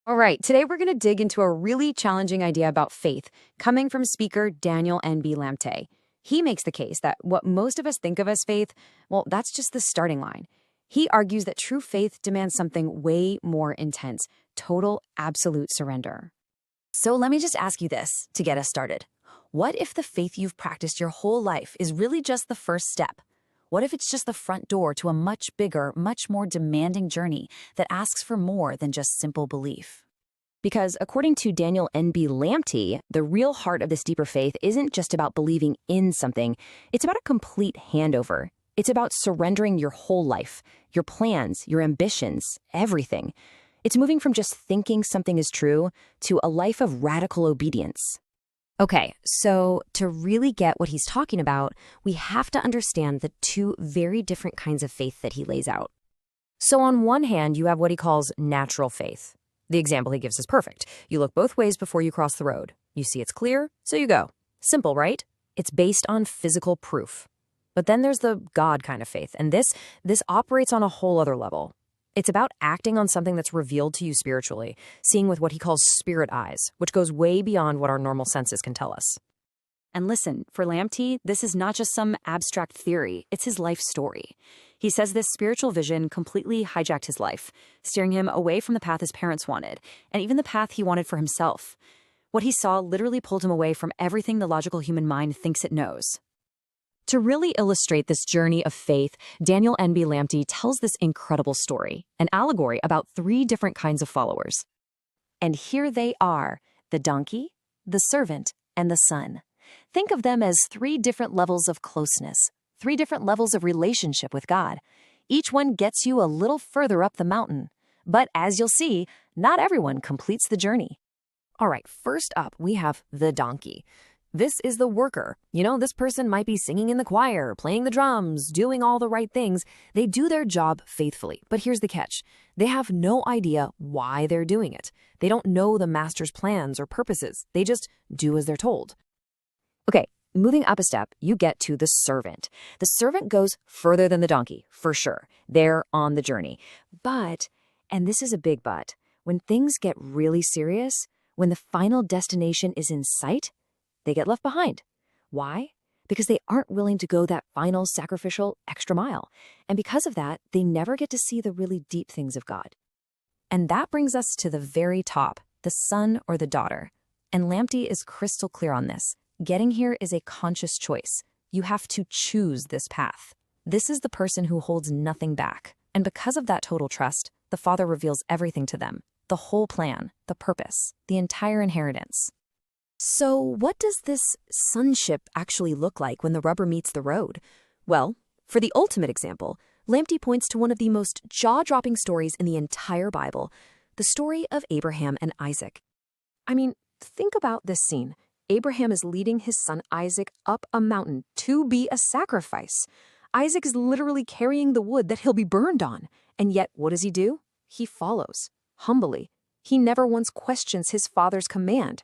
All right, today we're going to dig into a really challenging idea about faith coming from speaker Daniel N.B. Lamte. He makes the case that what most of us think of as faith, well, that's just the starting line. He argues that true faith demands something way more intense, total, absolute surrender. So let me just ask you this to get us started. What if the faith you've practiced your whole life is really just the first step? What if it's just the front door to a much bigger, much more demanding journey that asks for more than just simple belief? Because according to Daniel N.B. Lamte, the real heart of this deeper faith isn't just about believing in something. It's about a complete handover. It's about surrendering your whole life, your plans, your ambitions, everything. It's moving from just thinking something is true to a life of radical obedience. Okay, so to really get what he's talking about, we have to understand the two very different kinds of faith that he lays out. So on one hand, you have what he calls natural faith. The example he gives is perfect. You look both ways before you cross the road. You see it's clear, so you go. Simple, right? It's based on physical proof. But then there's the God kind of faith, and this operates on a whole other level. It's about acting on something that's revealed to you spiritually, seeing with what he calls spirit eyes, which goes way beyond what our normal senses can tell us. And listen, for Lamte, this is not just some abstract theory, it's his life story. He says this spiritual vision completely hijacked his life, steering him away from the path his parents wanted, and even the path he wanted for himself. What he saw literally pulled him away from everything the logical human mind thinks it knows. To really illustrate this journey of faith, Daniel N.B. Lamte tells this incredible story, an allegory about three different kinds of followers. And here they are, the donkey, the servant, and the son. Think of them as three different levels of closeness, three different levels of relationship with God. Each one gets you a little further up the mountain. But as you'll see, not everyone completes the journey. All right, first up, we have the donkey. This is the worker. This person might be singing in the choir, playing the drums, doing all the right things. They do their job faithfully. But here's the catch. They have no idea why they're doing it. They don't know the master's plans or purposes. They just do as they're told. Okay, moving up a step, you get to the servant. The servant goes further than the donkey, for sure. They're on the journey. But, and this is a big but, when things get really serious, when the final destination is in sight, they get left behind. Why? Because they aren't willing to go that final sacrificial extra mile. And because of that, they never get to see the really deep things of God. And that brings us to the very top, the son or the daughter. And Lamte is crystal clear on this. Getting here is a conscious choice. You have to choose this path. This is the person who holds nothing back. And because of that total trust, the Father reveals everything to them, the whole plan, the purpose, the entire inheritance. So what does this sonship actually look like when the rubber meets the road? Well, for the ultimate example, Lamte points to one of the most jaw-dropping stories in the entire Bible, the story of Abraham and Isaac. I mean, think about this scene. Abraham is leading his son Isaac up a mountain to be a sacrifice. Isaac is literally carrying the wood that he'll be burned on. And yet, what does he do? He follows, humbly. He never once questions his father's command.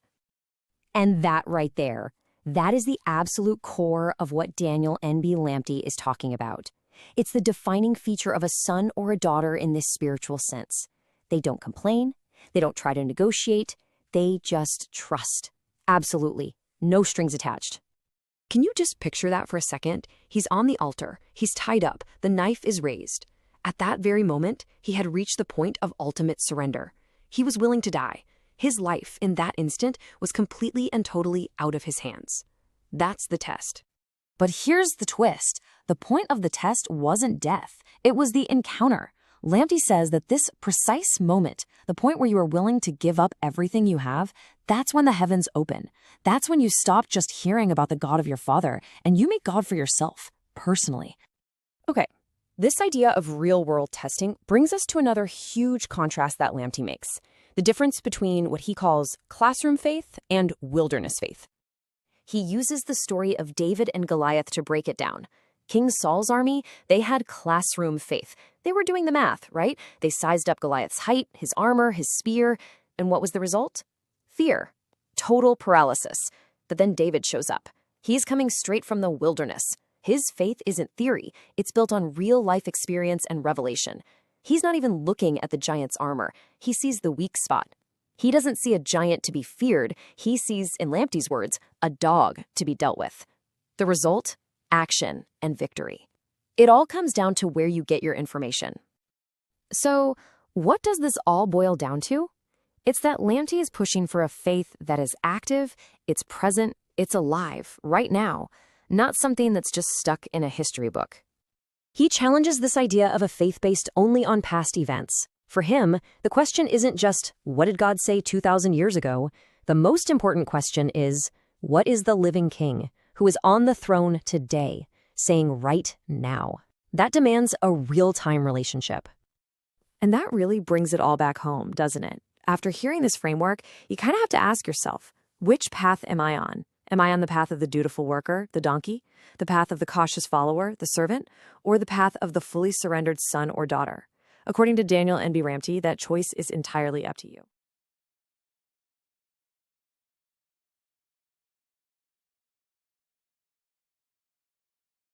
And that right there, that is the absolute core of what Daniel N.B. Lamte is talking about. It's the defining feature of a son or a daughter in this spiritual sense. They don't complain. They don't try to negotiate. They just trust. Absolutely. No strings attached. Can you just picture that for a second? He's on the altar. He's tied up. The knife is raised. At that very moment, he had reached the point of ultimate surrender. He was willing to die. His life, in that instant, was completely and totally out of his hands. That's the test. But here's the twist. The point of the test wasn't death. It was the encounter. Lamte says that this precise moment, the point where you are willing to give up everything you have, that's when the heavens open. That's when you stop just hearing about the God of your father, and you make God for yourself, personally. Okay, this idea of real-world testing brings us to another huge contrast that Lamte makes. The difference between what he calls classroom faith and wilderness faith. He uses the story of David and Goliath to break it down. King Saul's army, they had classroom faith. They were doing the math, right? They sized up Goliath's height, his armor, his spear, and what was the result? Fear. Total paralysis. But then David shows up. He's coming straight from the wilderness. His faith isn't theory. It's built on real-life experience and revelation. He's not even looking at the giant's armor. He sees the weak spot, He doesn't see a giant to be feared. He sees, in Lamptey's words, a dog to be dealt with. The result? Action and victory. It all comes down to where you get your information. So, what does this all boil down to? It's that Lamptey is pushing for a faith that is active, it's present, it's alive, right now, not something that's just stuck in a history book. He challenges this idea of a faith based only on past events. For him, the question isn't just, what did God say 2,000 years ago? The most important question is, what is the living king who is on the throne today, saying right now? That demands a real-time relationship. And that really brings it all back home, doesn't it? After hearing this framework, you kind of have to ask yourself, which path am I on? Am I on the path of the dutiful worker, the donkey, the path of the cautious follower, the servant, or the path of the fully surrendered son or daughter? According to Daniel N.B. Lamptey, that choice is entirely up to you.